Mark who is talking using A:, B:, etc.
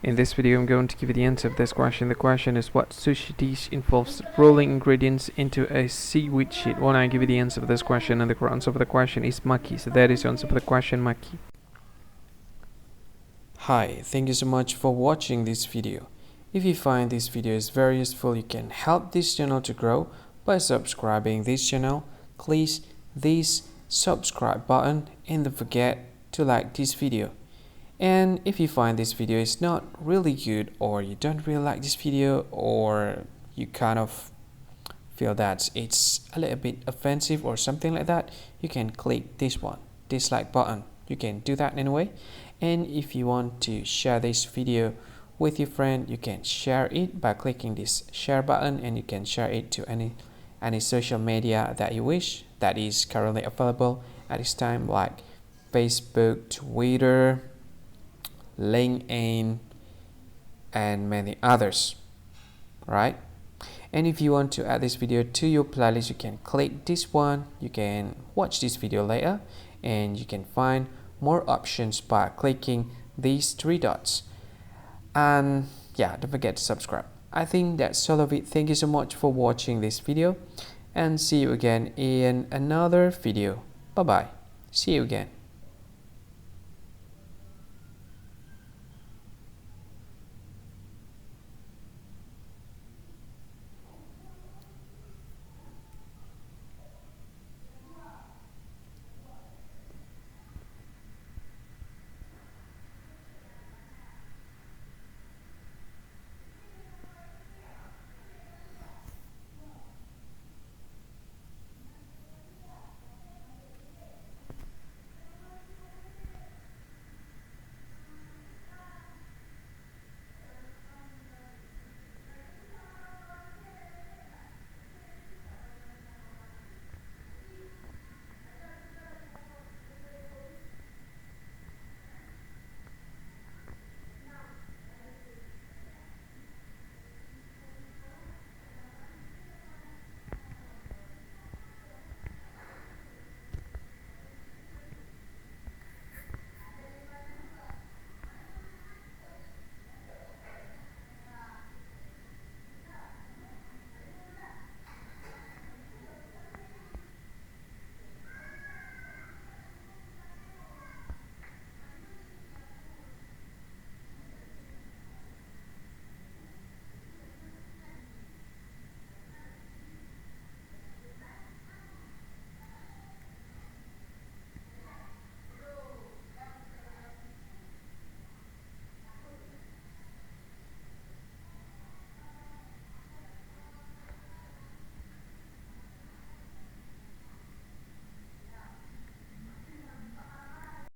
A: In this video, I'm going to give you the answer of this question. The question is, what sushi dish involves rolling ingredients into a seaweed sheet? When I give you the answer of this question, and the answer of the question is maki. So that is the answer of the question, maki. Hi, thank you so much for watching this video. If you find this video is very useful, you can help this channel to grow by subscribing this channel. Please this subscribe button and don't forget to like this video. And if you find this video is not really good, or you don't really like this video, or you kind of feel that it's a little bit offensive or something like that, you can click this one, dislike button. You can do that anyway. And if you want to share this video with your friend, you can share it by clicking this share button, and you can share it to any social media that you wish that is currently available at this time, like Facebook, Twitter, LinkedIn, and many others, right? And if you want to add this video to your playlist, you can click this one. You can watch this video later, and you can find more options by clicking these three dots. And yeah, don't forget to subscribe. I think that's all of it. Thank you so much for watching this video, and see you again in another video. Bye bye. See you again.